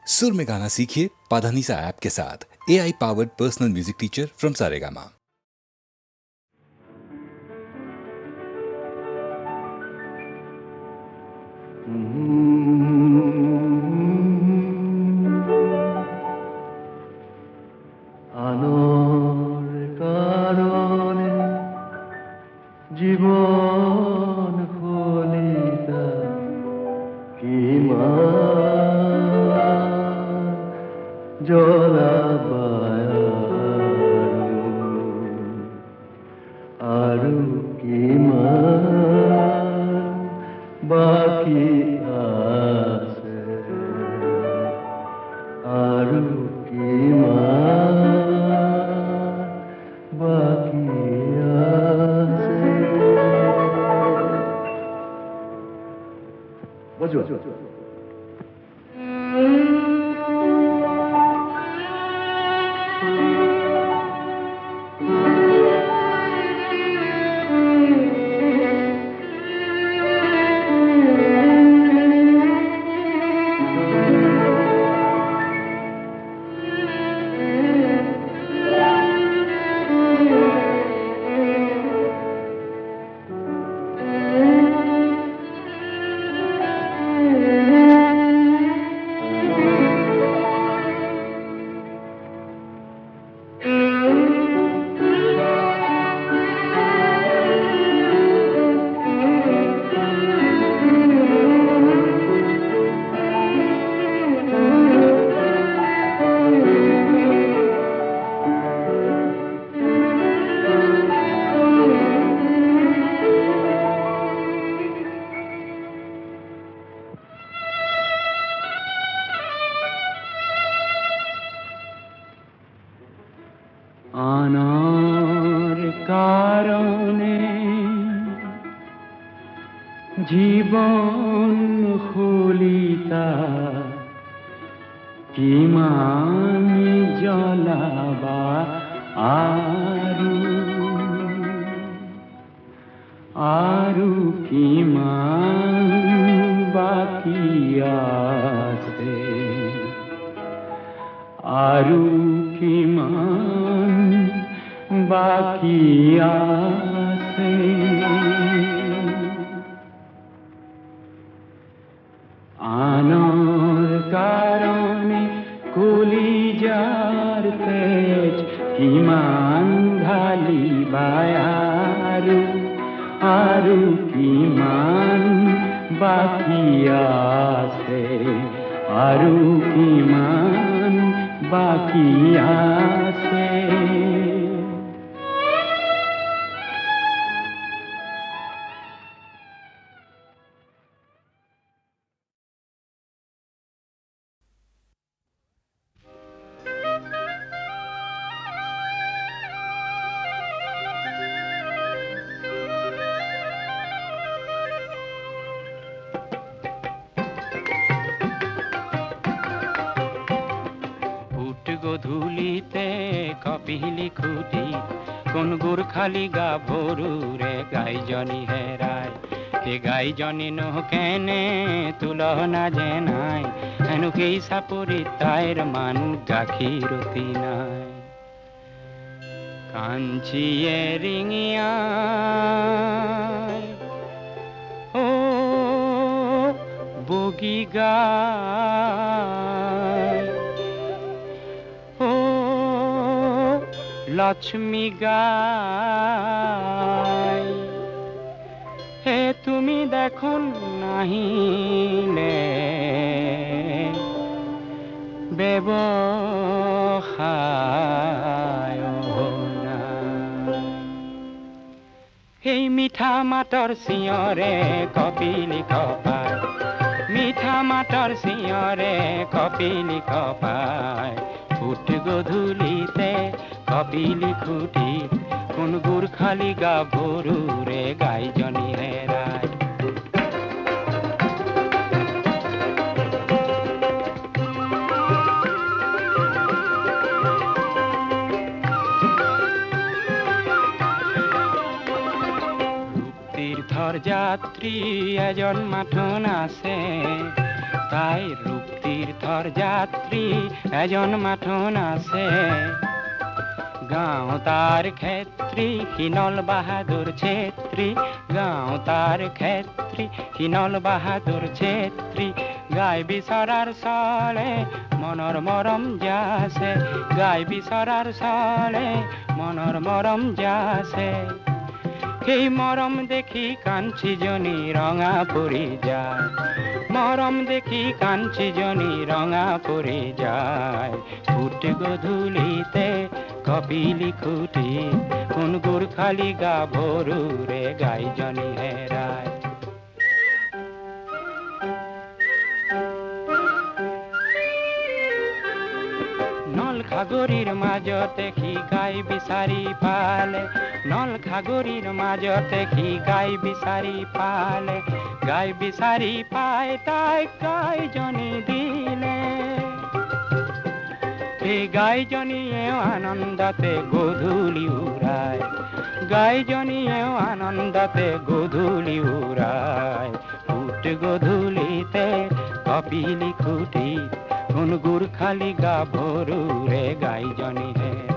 सुर में गाना सीखिए पाधानीसा ऐप के साथ। AI powered personal music teacher from Saregama. আলোর কারণে জীবন কলিতা কি মা আরু কি মা বাকি আছে আরু কি মা বাকি আছে বাজো আনার কারণে জীবন হলিতা কিমান জ্বলাবা আরু কিমান বাকি আছে আরু কিমান বাকি আছে আনার কারণে কলিজার তেজ কিমান ঢালিবায় আরু কিমান বাকি আছে আরু কিমান বাকি আছে গধূলিতে কপিলি খুঁটি কোন গুরখালি গা ভোরুরে গাইজনি হেরায় কে গাইজনি নহ কেনে তুলনা জেনাই হেনু কেই সাপুরি তাইর মান গাখিরতি নাই কাঞ্চিয়ে রিঙিয়া ও বগি গায় লক্ষ্মী গায় হে তুমি দেখুন নাহিলে ব্যবহায় এই মিঠা মাতৰ চিঞৰে কপিলি খপায় মিঠা মাতৰ চিঞৰে কপিলি খপায় ফুট গধূলিতে কপিলি খুঁটি কোন গুৰখালি গা ভোৰুৰে গাইজনি হেৰায় ৰূপতীৰ্থৰ যাত্ৰী এজন মাঠন আছে তাই ৰূপ তীৰ্থৰ যাত্ৰী এজন মাথোন আছে গাঁও তাৰ ক্ষেত্ৰী হিনল বাহাদুৰ ছেত্ৰী গাঁও তাৰ ক্ষেত্ৰী হিনল বাহাদুৰ ছেত্ৰী গাই বিচৰাৰ চলে মনৰ মৰম যাছে গাই বিচৰাৰ চলে মনৰ মৰম যাছে সেই মৰম দেখি কাঞ্চীজনী ৰঙা পৰি যায় মৰম দেখি কাঞ্চীজনী ৰঙা পৰি যায় ফুট গধূলিতে কপিলি খুটি কোন গোৰ্খালি গাভৰুৰে গাইজনী হেৰায় নল খাগৰিৰ মাজতে সি গাই বিচাৰি পালে নল খাগৰিৰ মাজতে সি গাই বিচাৰি পালে গাই বিচাৰি পাই তাইক গাইজনী দিলে সেই গাইজনীয়েও আনন্দতে গধূলি উৰায় গাইজনীয়েও আনন্দতে গধূলি উৰায় ফুট গধূলিতে কপিলি খুটি কোন গোৰ্খালি গাভৰুৰে গাইজনী হেৰায়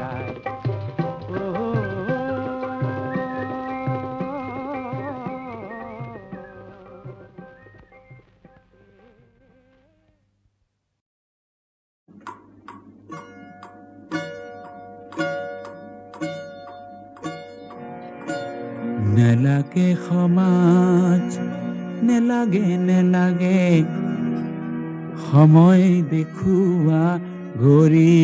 নেলাগে সমাজ নেলাগে সময় দেখুৱা ঘড়ী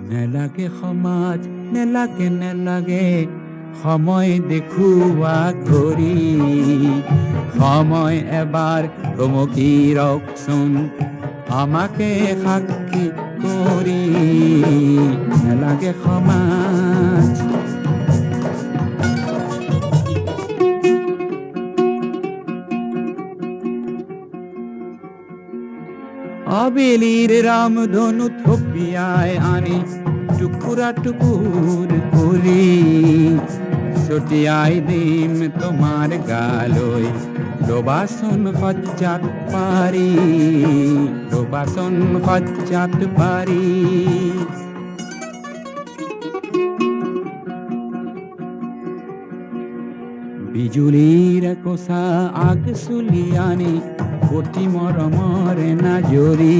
নেলাগে সমাজ নেলাগে সময় দেখুৱা ঘড়ী সময় এবাৰ থমকি ৰখচোন আমাকে সাক্ষী কৰি নেলাগে সমাজ আবেলিৰ ৰামধনু থপিয়াই আনি টুকুৰা টুকুৰ কৰি ছটিয়াই দিম তোমাৰ গালৈ ৰবাচোন সজ্জাত পাৰি ৰবাচোন সজ্জাত পাৰি বিজুলীৰ কোচা আগ চুলি আনি অতি মৰমৰে নাজৰি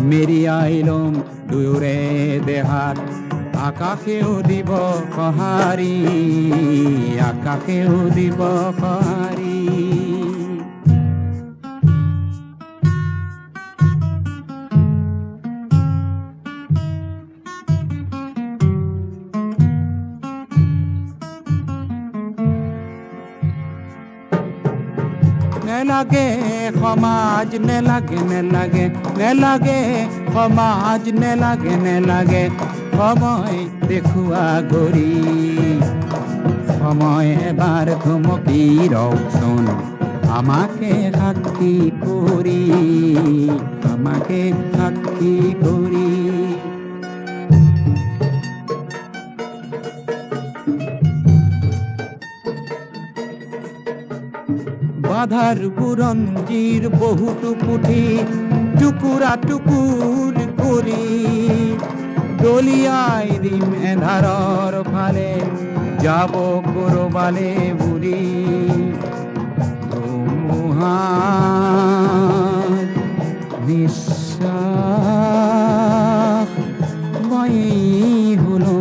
মেৰিয়াই লম দুয়োৰে দেহাত আকাশেও দিব সঁহাৰি আকাশেও দিব সঁহাৰি নেলাগে সমাজ নেলাগে সমাজ নেলাগে সময় দেখুৱা ঘড়ী সময় এবাৰ থমকি ৰখচোন আমাকে সাক্ষী কৰি আমাকে সাক্ষী কৰি বাধাৰ বুৰঞ্জীৰ বহুতো পুথি টুকুৰা টুকুৰ কৰি দলিয়াই দিম এধাৰৰ ফালে যাব কৰবালে বুৰি ধুমুহাৰ নিশ্বাস মই হলো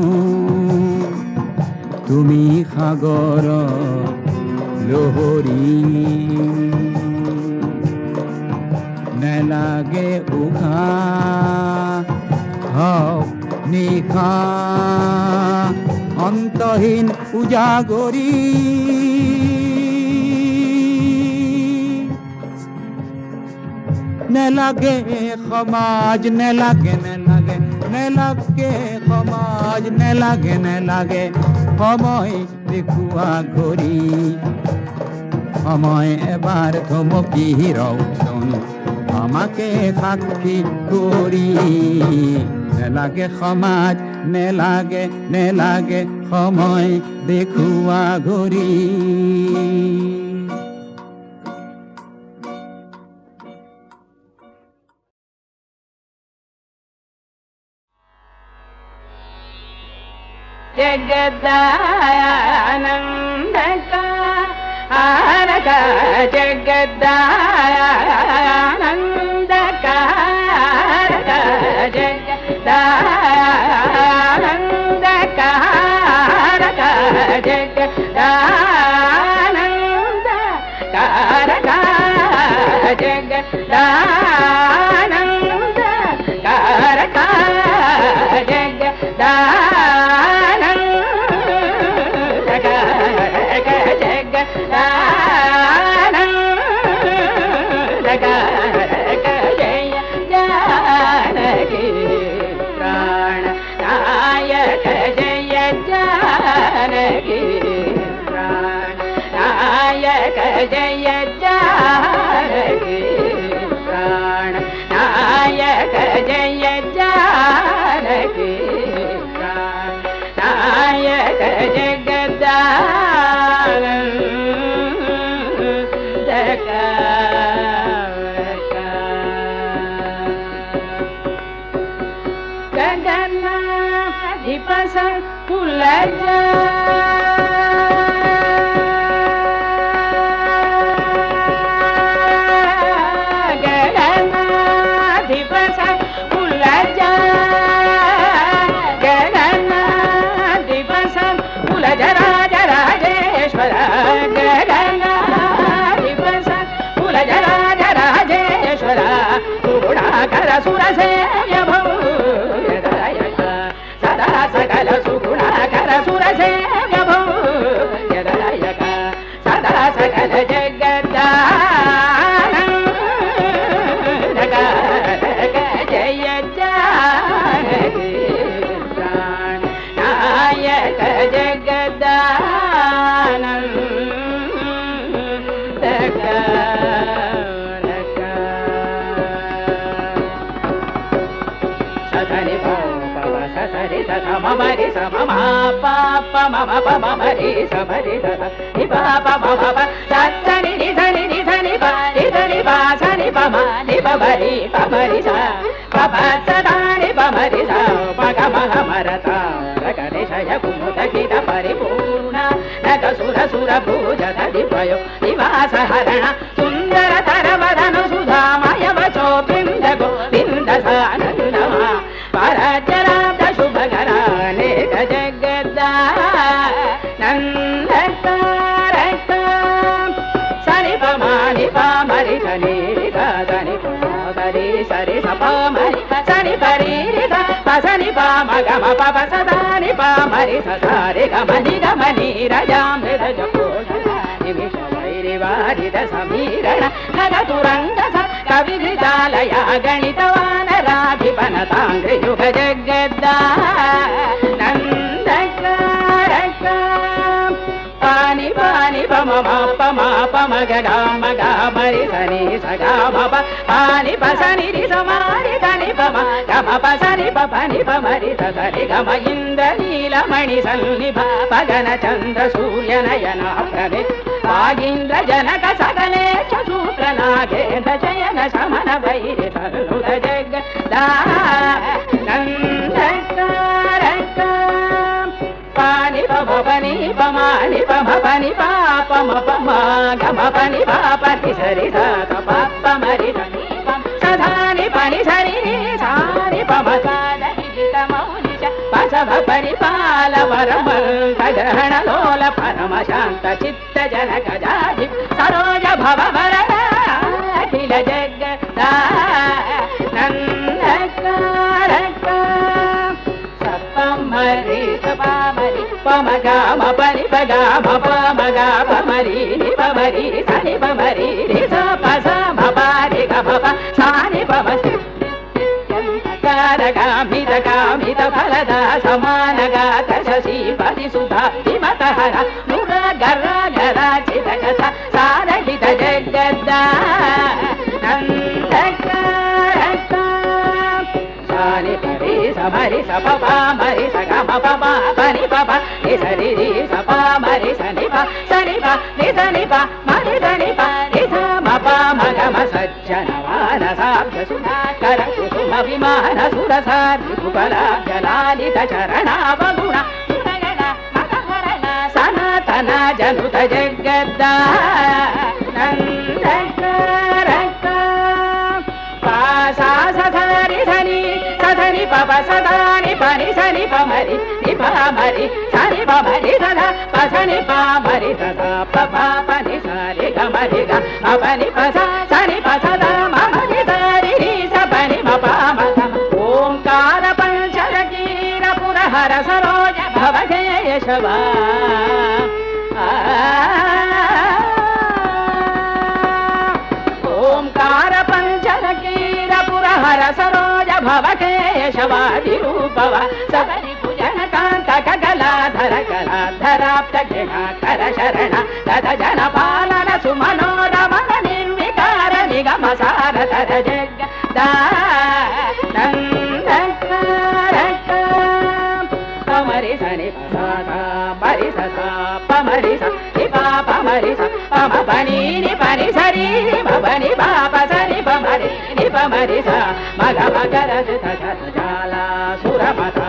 তুমি সাগৰ লহৰী নেলাগে উঘাহ হওক নিশা অন্তহীন উজাগৰি নেলাগে সমাজ নেলাগে সমাজ নেলাগে সময় দেখুৱা ঘড়ী সময় এবাৰ থমকি ৰখচোন আমাকে সাক্ষী কৰি নেলাগে সমাজ নেলাগে সময় দেখুৱা ঘড়ী జగదానందకారక జగదానందకారక జగదానందకారక జగదానందకారక జగదానందకారక జగదానందకారక జగదానందకారక జయ జానకి ప్రాణ నాయక జయ జానకి ప్రాణ నాయక జయ జానకి ప్రాణ నాయక జయ జానకి ప్రాణ నాయక గగనాధిపస కులజ గగనాధిపస కులజ గగనాధిపస కులజ రాజ రాజేశ్వర గగనాధిపస కులజ రాజ రాజేశ్వర గుణాకర సురసేయ భూయదయక సదా సకల సుగుణాకర సురసేయ భూయదయక సదా సకల జగదానందకారక జయ జానకి ప్రాణ నాయక జగదానందకారక సదని పవ సరి సమరి సమ పాప మమ పమ మరి సమరి ని పాప మమ సని ని ధని ని ధని పరి ధని పాసని పమ ని పమరి పమరి స పప సదాని పమరి స పగ మహ మరత రకనిషయ కుముదకిత పరిపూర్ణ నగ సుర సుర భూజ ధరి పయో నివాస హరణ సుందర తరవదను సుధామయ వచో బృంద గోవింద సానందమ పరచరాబ్ద శుభగరానేక జగదానందకారక సని పమాని పామరి సని సని పరి సరి సపామరి సని పరి సని పామ గమ పప సదాని పామరి సదారి గమని గమని రజామృత నిమిష వైరివారిద సమీరణ నగతురంగ కవిదాలయ గణితవానరాధిపన తాంగ్రి యుగ జగదానందకారక పాని పాని పమ పమ పమ గమ గమరి సని సగమ పాని పసని రి సమారి ధని పమ గమ పసని పని పమరి సరి గమ ఇంద్ర నీలమణి సన్నిభ పగన చంద్ర సూర్య నయన ప్రవే వాగీంద్ర జనక సకలేశ సూత్ర నాగేంద్ర శయన శమన వైరి సన్నుత జగదానందకారక పాని పమ పని పమాని పమ పని పాపమ పమ గమ పని పాపని సరి సత పాప మరి ధని సధాని పని సరి సాని పమ సాదహిత మౌనిష పసభ పరిపాల వరమంత గ్రహణ లోల పరమ శాంత చిత్త జనక జాధి సరోజ భవ వరద అఖిల జగదానందకారక సపమరి సపమరి పమ గమ పని పగమ పమ గమ మరి ని పమరి సని పమరి రి స పస మపరి గమ ప సాని పమ కారగామిత కామిత ఫలద సమానగాత శశి పది సుధా హిమత హర నుర గర్ర గర చిత కథ సారహిత జగదానందకారక సాని పరి సమరి సప మరి సగమ పమ పని పప ని సరి రి సప మరి సని ప సని ప ని సని ప మరి సని ప ని స మ ప మ గమ సజ్జన వానసాభ్య సుధాకర కుసుమ విమాన సురసారి కుబలాభ్య లాలిత చరణావగుణ జన జనుత జగద్ద నందకారక పాసా సధని ధని సధని పప సదాని పని సని పమరి నిప మరి సని పమరి సద పసని పామరి సద పప పని సరి గమరి గ అపని పస సని పసద మమరి సరి రి సపని మప మగ ఓంకార పంచరకీర పురహర సరోజ భవకేశవ ఓంకార పంచరకీర పురహర సరోజ భవకేశవాది రూపవ సబరి భుజన కాంత కగలాధర కళాధరాప్త గిణాకర శరణ తద జన పాలన సుమనోరమణ నిర్వికార నిగమ సారతర జగ పమరి సని పరి పమరి పమరి పమ పని ని పని సరి పని పాప సరి పమరి ని పమరి స మగ మగర జాల సురమత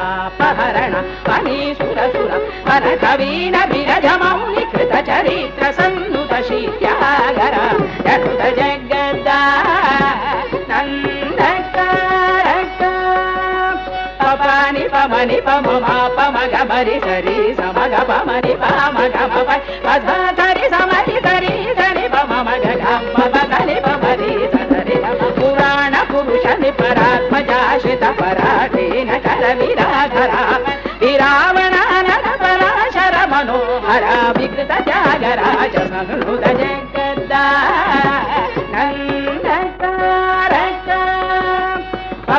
పహరణ పని సుర సుర పర కవీన విరజ మౌని కృత చరిత్ర సన్నుత శీత్యాగర జనుత జగద్ద నందకారక పని పమని పమ పమగ మరి సరి సమగ పమని పమగ పధ సరి సమరి సరి సరి పమ మగ సరి పమరి సరి పురాణ పురుష నిపరాత్మజాశ్రిత పరాధీన కర విరాధర విరావణానన పరాశర మనోహర వికృత త్యాగరాజ సంహృత జగద్ద నందకారక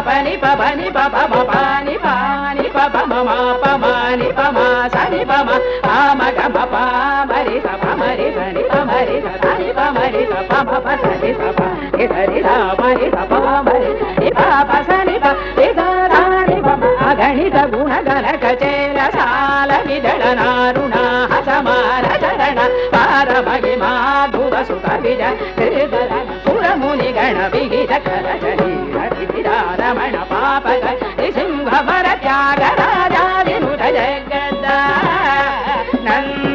పని పని పని పాని పమ పమాని పమా సని పమ పమ గమ పమరి సపమరి సని పమరి సని పమరి సపమ పసని సప ఇసరి రామరి సపమరి నిప సని ప ఇసరాని పమ అగణిత గుణ గణక చేల సాల విదళ నారుణ హసమాన చరణ పారమగిమా ధుర సుఖ విజ హృదర సురముని గణ విహిత కర రమణ పాప సింహ వర త్యాగ రాజాది నుత జగద్ద నందకారక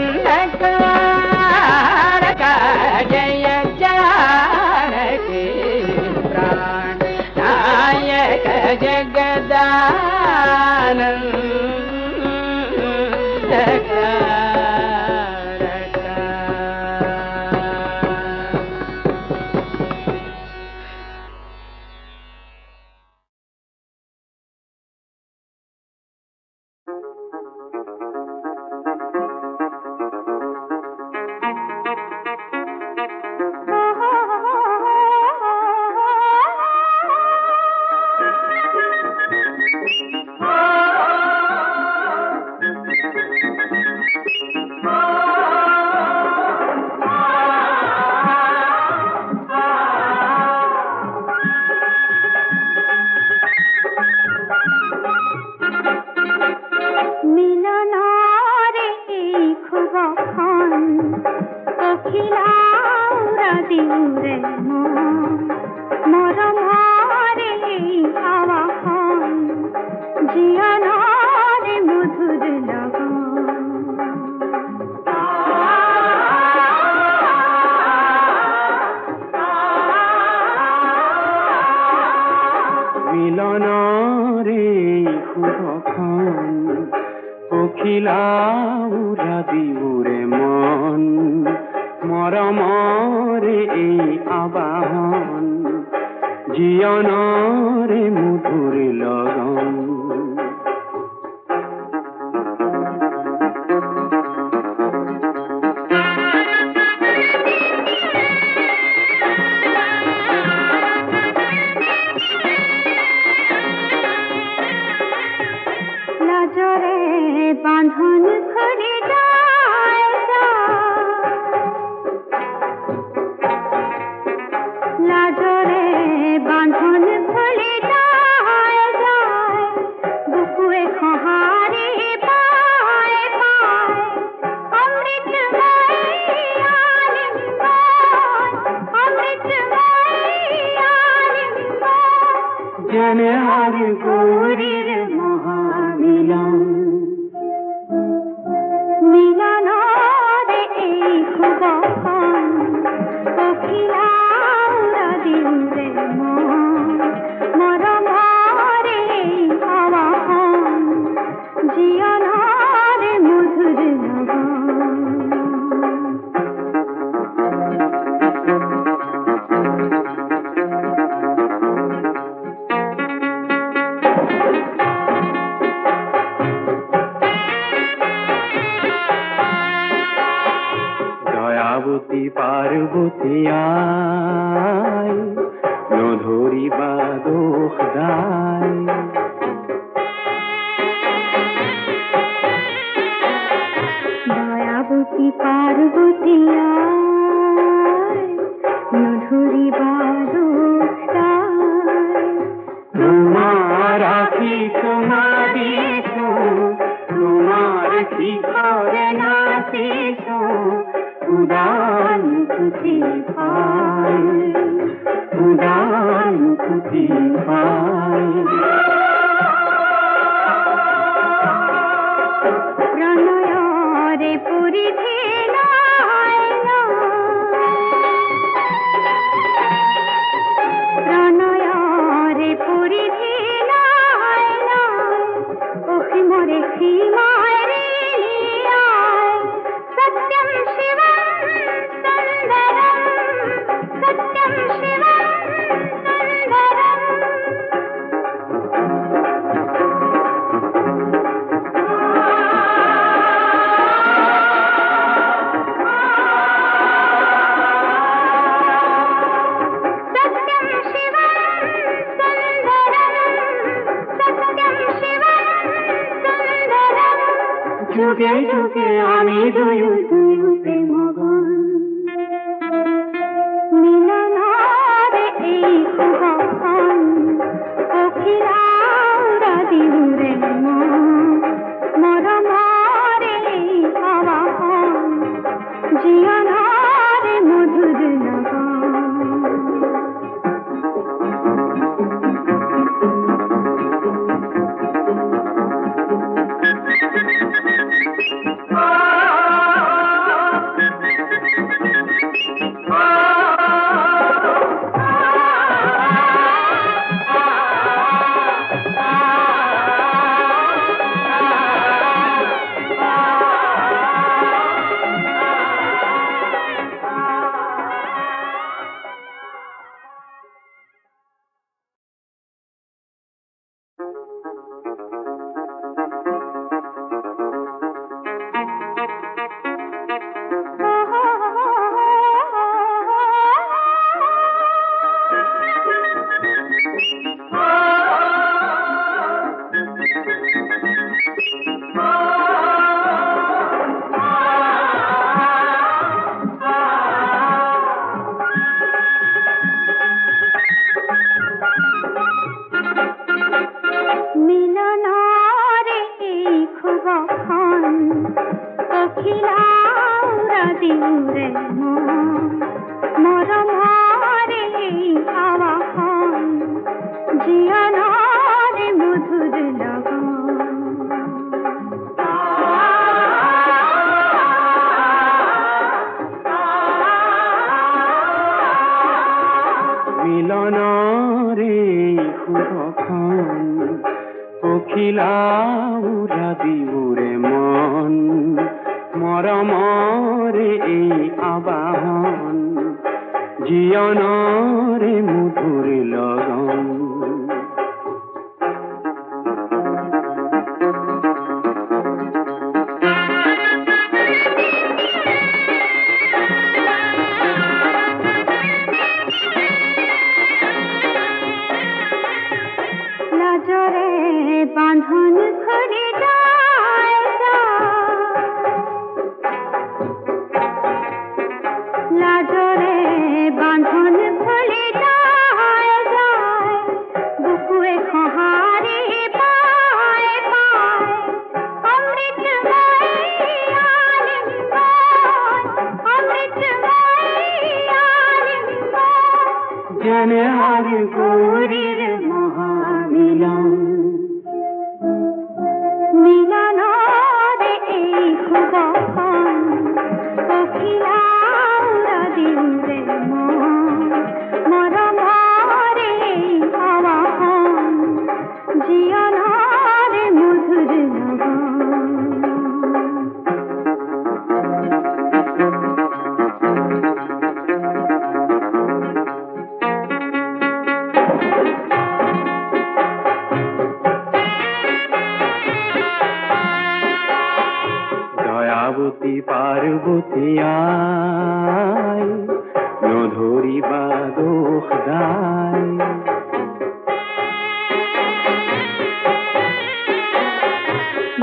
జయ జానకి ప్రాణ నాయక মিলন পার্বতী আয় নধরিবা দোষ দায় দয়াবতী পার্বতী আয় মধুরিবা দোষ দায় তোমার আশিস মাদিস তোমার শিখরে নাচিস উদান তুতি পায় উদান তুতি পায় প্রণয়রে পরিধি নায়না প্রণয়রে পরিধি নায়না অসীমরে সীমায় রে নিয়ায় সত্যম শিবম সুন্দরম সত্যম শিবম সুন্দরম सत्यं शिवं सुन्दरं सत्यं शिवं सुन्दरं जुगे जुगे आमी दुयुते मगन मिलनारे এই খুবন অখিলাউরা দিউরে মরমারে আবাহন জিয়নারে মধুর লগন মিলনারে এই খুবন অখিলাউরা দিউরে মরমারে এই আবাহন জিয়নারে মধুর লগন মিলনরে খুবখন অখিলাউরা দিউরে মন মরমরে এই আবাহন জীবনরে মধুর লগন লাজরে বাঁধন খুলে যায় লাজরে বাঁধন খুলে যায় বুকুয়ে খহারে পায় পায় অমৃতময় আলিঙ্গন অমৃতময় আলিঙ্গন জনে আর গৌরীর মহামিলন মিলনারে এই খুবন অখিলাউরা দিউরে মরমারে এই আবাহন জিয়নারে মধুর লগন দয়াবতী পার্বতী আয় দায়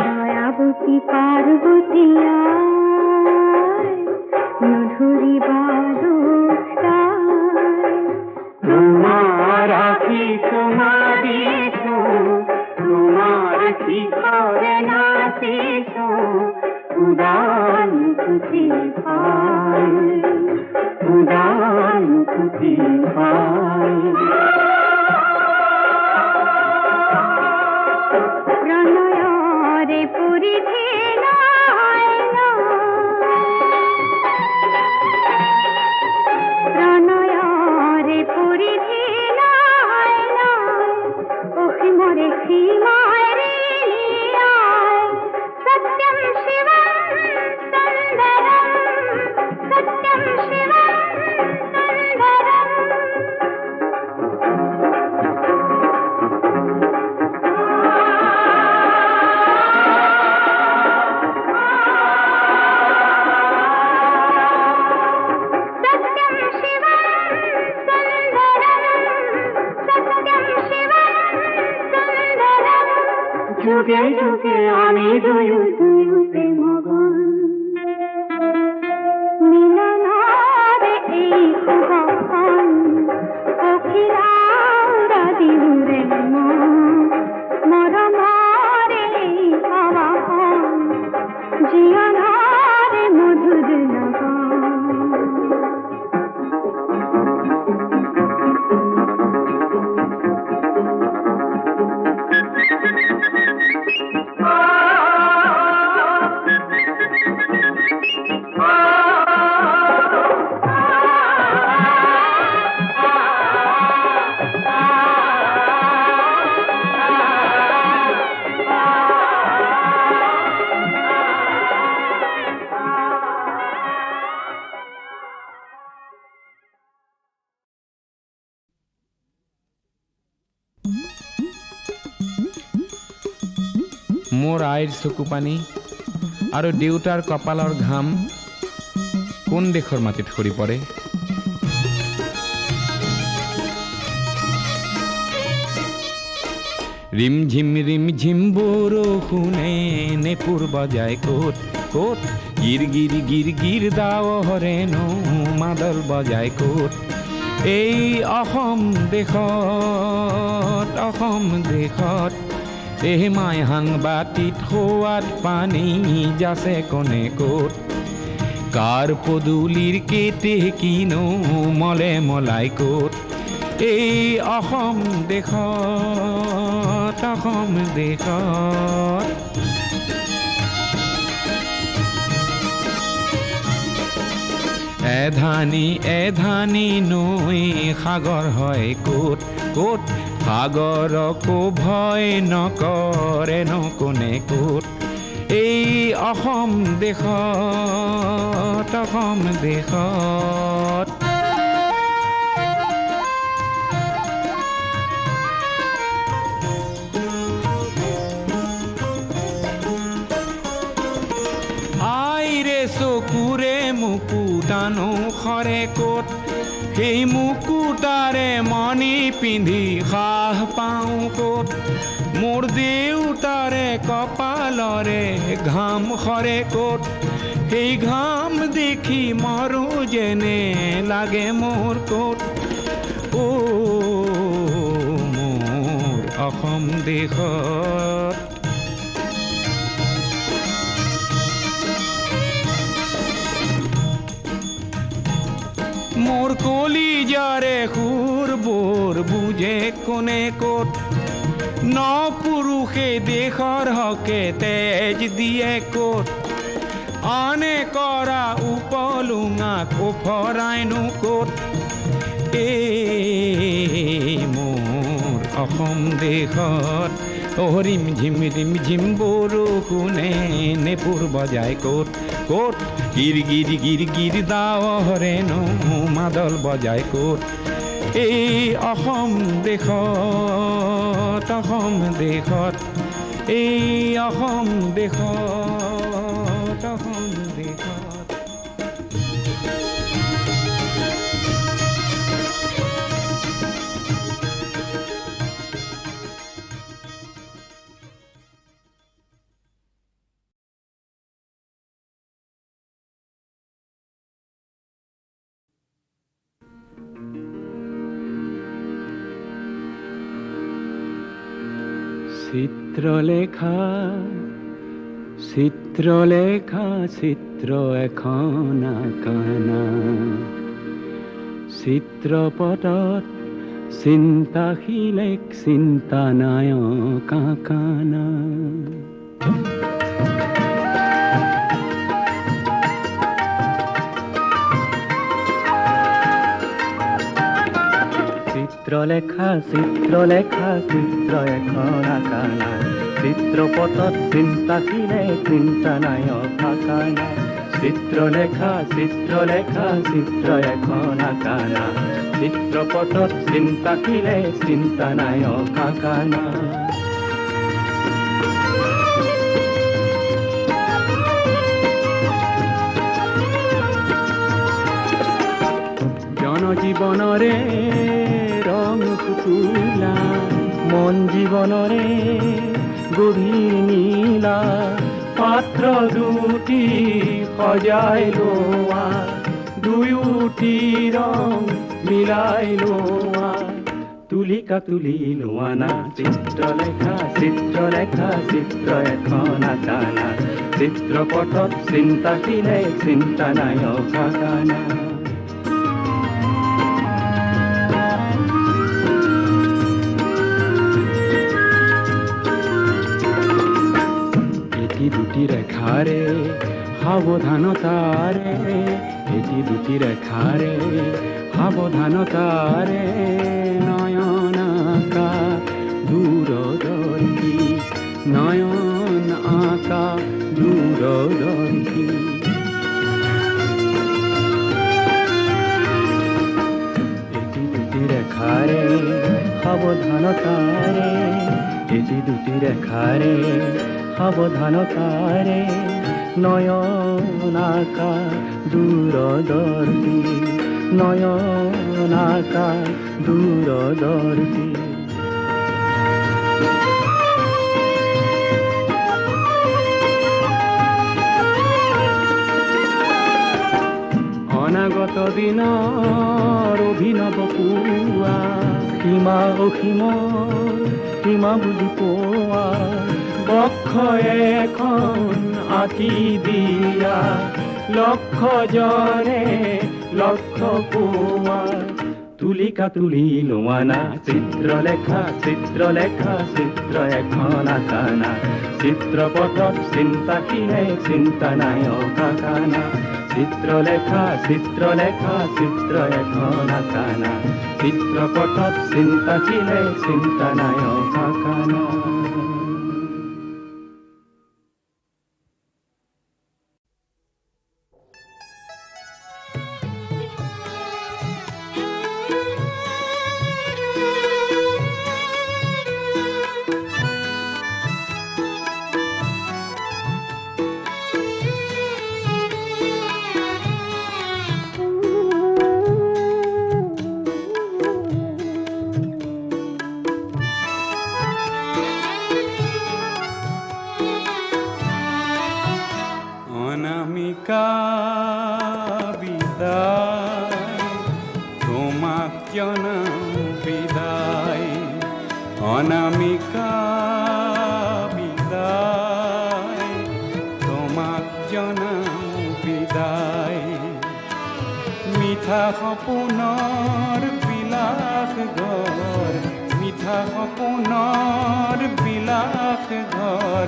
দয়াবতী পার্বতী আয়, মধুরী বারুদায়। তোমার আশিস মাদিস তোমার শিখরে নাচিস উদান খুশি পাই উদান খুশি পাই প্রণয়রে পরিধি নায়না, প্রণয়রে পরিধি নায়না, অসীমরে সীমায় রে নিয়ায়। সত্যম শিবম সুন্দরম, সত্যম শিবম সুন্দরম। সত্যম শিবম সুন্দরম, সত্যম শিবম সুন্দরম। যুগে যুগে আমি দুয়ু দুয়ু প্রেমগণ মিলনারে এই খুবন, অখিলাউরা দিউরে মরমারে এই আবাহন, জীবনারে মধুর লগন। মোৰ আইৰ চকু পানী আৰু দেউতাৰ কপালৰ ঘাম কোন দেশৰ মাটিত সৰি পৰে? ৰিম ঝিম বৰষুণে নেপুৰ বজায় ক'ত ক'ত, গিৰ গিৰ দাৱৰে নৌ মাদল বজায় ক'ত? এই অসম দেশত এই মাই সাংবাতিত সোৱাদ পানী যাচে কোনে ক'ত? কাৰ পদূলিৰ কেতে কিনো মলে মলাই ক'ত? এই অসম দেশত এধানি নৈ সাগৰ হয় ক'ত ক'ত? সাগৰকো ভয় নকৰে ন কোনে ক'ত? এই অসম দেশত আইৰে চকুৰে মুকুতানো সৰে ক'ত? সেই মুকুতাৰে মণি পিন্ধি সাহ পাওঁ ক'ত? মোৰ দেউতাৰে কপালৰে ঘাম সৰে ক'ত? সেই ঘাম দেখি মৰো যেনে লাগে মোৰ ক'ত? অ' মোৰ অসম দেশত মোৰ কলিজাৰে সুৰবোৰ বুজে কোনে ক'ত? ন পুৰুষে দেশৰ হকে তেজ দিয়ে ক'ত? আনে কৰা উপলুঙাক ওফৰাইনো ক'ত? এই মোৰ অসম দেশত ৰিম ঝিম বৰষুণে নেপুৰ বজায় ক'ত ক'ত? গিৰ দাৱৰে নৌ মাদল বজায় ক'ত? এই অসম দেশত এই অসম দেশত চিত্ৰলেখা চিত্ৰলেখা চিত্ৰ এখন আঁকানা চিত্ৰপটত চিন্তাশীলেক চিন্তা নায়ক আঁকানা চিত্ৰলেখা চিত্ৰলেখা চিত্ৰ এখন আঁকানা চিত্ৰপটত চিন্তাশীলে চিন্তা নায়ক আঁকানা চিত্ৰলেখা চিত্ৰলেখা চিত্ৰ এখন আঁকানা চিত্ৰপটত চিন্তাশীলে চিন্তা নায়ক আঁকানা জনজীৱনৰে ৰং ফুকুলা মন জীৱনৰে গভীৰ নীলা পাত্ৰ দুটি সজাই লোৱা দুয়োটি ৰং মিলাই লোৱা তুলিকা তুলি লোৱা না চিত্ৰলেখা চিত্ৰলেখা চিত্ৰ এখন আঁকানা চিত্ৰপটত চিন্তাশীলে চিন্তা নায়ক আঁকানা দুটি রেখারে সাবধানতারে এটি দুটি রেখারে সাবধানতারে নয়ন আঁকা দূরদর্শী নয়ন আঁকা দূরদর্শী এটি দুটি রেখারে সাবধানতারে এটি দুটি রেখারে সাবধানতারে নয়ন আঁকা দূরদর্শী নয়ন আঁকা দূরদর্শী অনাগত দিনৰ অভিনৱ পুৱা সীমা অসীমৰ সীমা বুজি পোৱা বক্ষ এখন আঁকি দিয়া লক্ষজনে লক্ষ পোৱা তুলিকা তুলি লোৱা না চিত্ৰলেখা চিত্ৰলেখা চিত্ৰ এখন আঁকানা চিত্ৰপটত চিন্তাশীলে চিন্তা নায়ক আঁকানা চিত্ৰলেখা চিত্ৰলেখা চিত্ৰ এখন আঁকানা চিত্ৰপটত চিন্তাশীলে চিন্তা নায়ক আঁকানা অনামিকা বিদায় তোমাক জনাও বিদায় অনামিকা বিদায় তোমাক জনাও বিদায় মিঠা সপোনৰ বিলাস ঘৰ মিঠা সপোনৰ বিলাস ঘৰ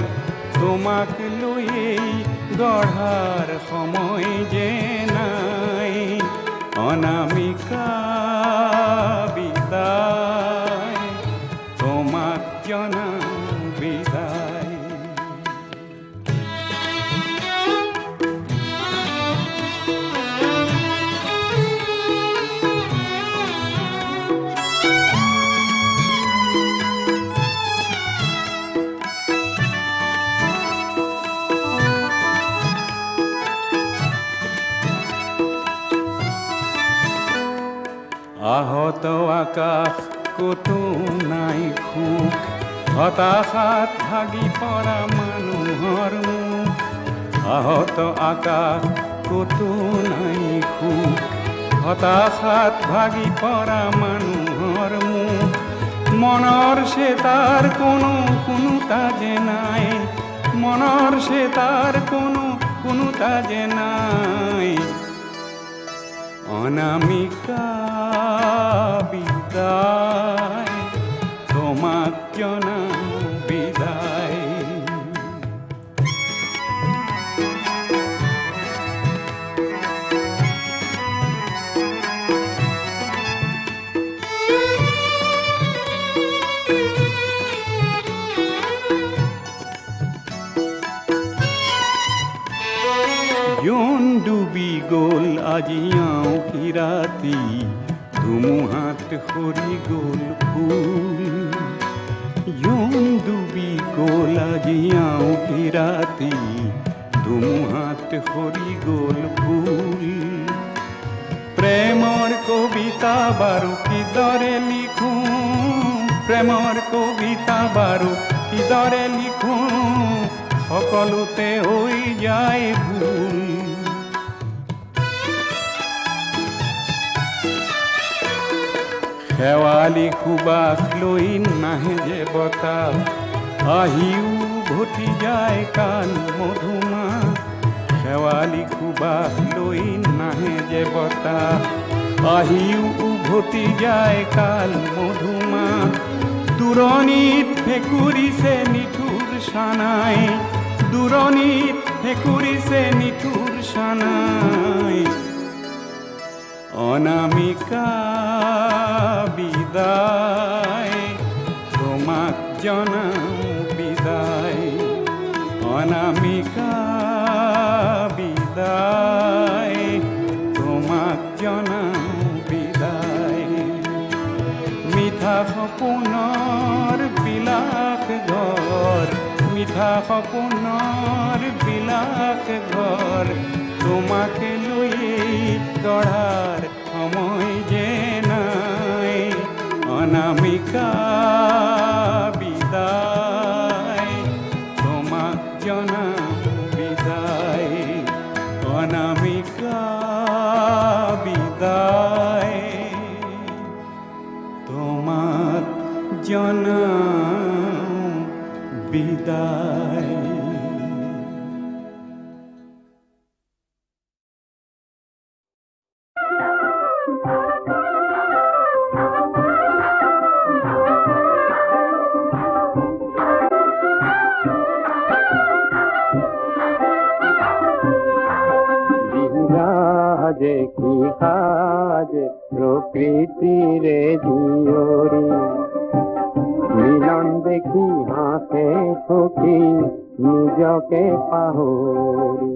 তোমাক লৈয়েই গঢ়াৰ সময় যে নাই অনামিকা বিদায় তোমাক জনাও বিদায় আহত আকাশ কতো নাই সুখ হতাশাত ভাগি পৰা মানুহৰ মুখ আহত আকাশ কতো নাই সুখ হতাশাত ভাগি পৰা মানুহৰ মুখ মনৰ সে তাৰ কোনো তাজে নাই, মনৰ সে তাৰ কোনো তাজে নাই। অনামিকা বিদায়, তোমাক জনাও বিদায়। জোন ডুবি গ'ল আজি আঁউসী ৰাতি, ধুমুহাত সৰি গ'ল ফুল। জোন ডুবি গ'ল আজি আঁউসী ৰাতি, ধুমুহাত সৰি গ'ল ফুল। প্ৰেমৰ কবিতা বাৰু কিদৰে লিখোঁ, প্ৰেমৰ কবিতা বাৰু কিদৰে লিখোঁ, সকলোতে হৈ যায় ভুল। শেৱালি সুবাস লৈ নাহে যে বতাহ, আহিও ঘটি যায় কাল মধুমাহ। শেৱালি সুবাস লৈ নাহে যে বতাহ, আহিও উভতি যায় কাল মধুমাহ। দূৰণিত ফেকুৰিছে নিঠুৰ সানাই, দূৰণিত ফেকুৰিছে নিঠুৰ সানাই। অনামিকা বিদায়, তোমাক জনাও বিদায়। অনামিকা বিদায়, তোমাক জনাও বিদায়। মিঠা সপোনৰ বিলাস ঘৰ, মিঠা সপোনৰ বিলাস ঘৰ, তোমাকে লৈয়ে গঢ়াৰ সময় যে নাই। অনামিকা বিদায়, তোমাক জনাও বিদায়। অনামিকা বিদায়, তোমাক জনাও বিদায়। বিরাজে কি কাজে প্রকৃতিরে জিয়রি, মিলন দেখি হাসে সখী নিজকে পাহরি।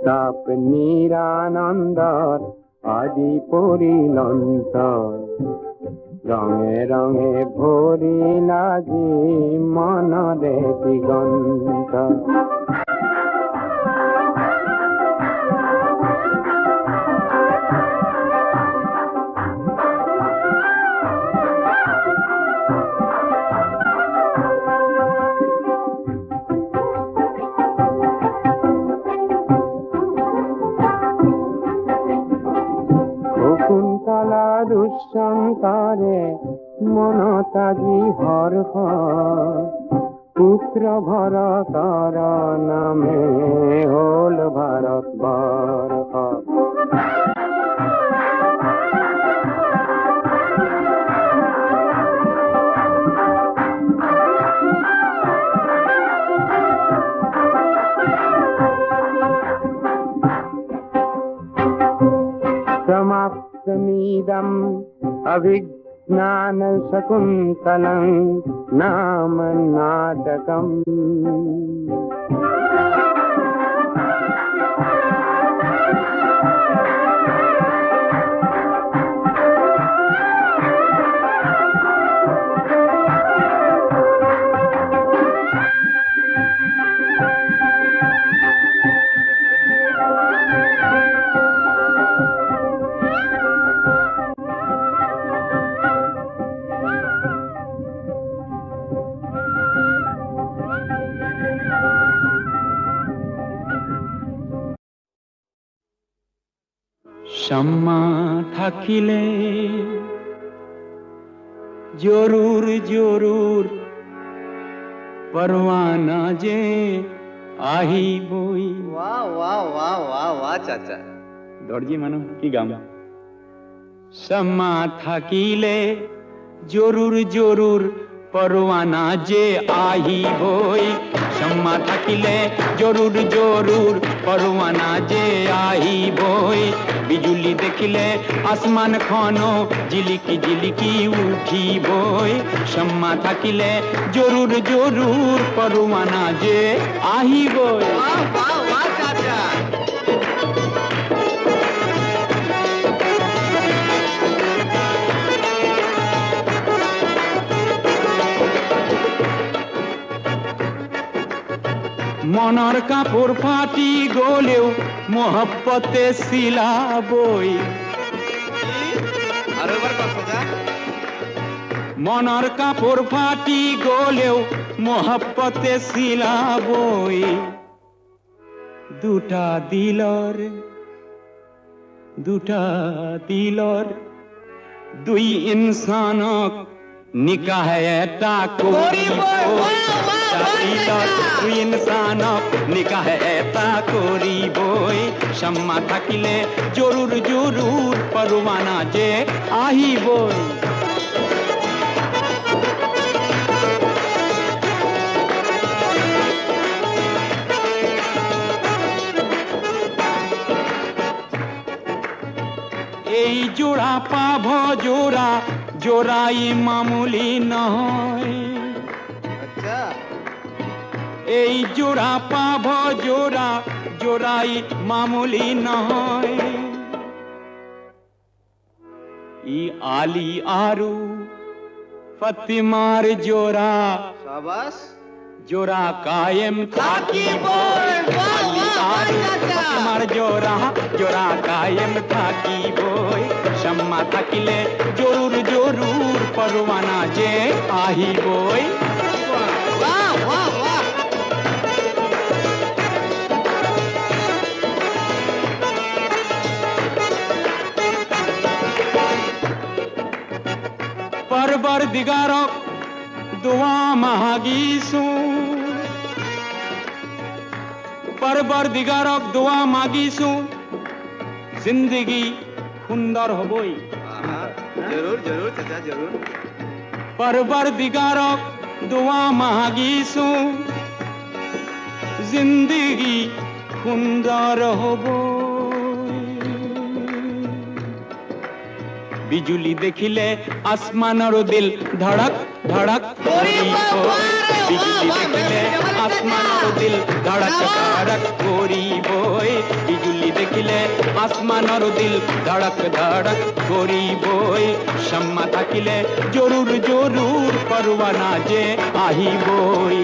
তাপ নিরানন্দর আদি পরিলন্ত, রঙে রঙে ভরিলা যে মনরে দিগন্ত। শকুন্তলা দুঃসন্তরে মনতাজি হর্ষ, পুত্র ভরতর নামে হল ভারত বর্ষ। समाप्तमिदम् अभिज्ञान शकुन्तलं नाम नाटकम्। सम्मा থাকিলে জরুর জরুর परवाना जे আহিবই। वाह वाह वाह वाह वाह चाचा দর্জি মানুষ কি গাম सम्मा থাকিলে জরুর জরুর परवाना जे আহিবই। सम्मा থাকিলে জরুর জরুর परवाना जे আহিবই। বিজুলি দেখিলে আসমান খন জিলিকি জিলিকি উঠিবই। सम्मा থাকিলে জরুর জরুর परवाना जे আহিবই। वाह वाह वाह चाचा মনৰ কাপোৰ ফাটি গলেও মোহব্বতে চিলাবই। আৰো এবাৰ কথা মনৰ কাপোৰ ফাটি গলেও মোহব্বতে চিলাবই। দুটা দিলৰ দুই ইনসানক নিকাহ এটা কৰিবই। দুই ইনসানক নিকাহ এটা কৰিবই। সম্মা থাকিলে জরুর জরুর परवाना যে আহিবই। এই জোড়া পাভ জোড়া জোড়াই মামুলি নয়। अच्छा এই জোড়া পাভ জোড়া জোড়াই মামুলি নয়। ই আলী আরু ফতিমার জোড়া शाबाश জোড়া কায়েম থাকিবই। আলী আরু ফতিমার জোড়া জোড়া কায়েম থাকিবই। সম্মা থাকিলে জরুর জরুর परवाना যে আহিবই। वाह वाह वाह परवरदिगारक दुआ मागिसु। परवरदिगारक दुआ मागिसु जिंदगी सुंदर हबई। हाँ, जरूर जरूर चाचा जरूर परवरदिगारक दुआ मागिसु जिंदगी सुंदर हबई। বিজুলি দেখিলে আসমানর দিল ধড়ক ধড়ক করিবই। বিজুলি দেখিলে আসমানর দিল ধড়ক ধড়ক করিবই। বিজুলি দেখিলে আসমানর দিল ধড়ক ধড়ক করিবই। সম্মা থাকিলে জরুর জরুর परवाना যে আহিবই।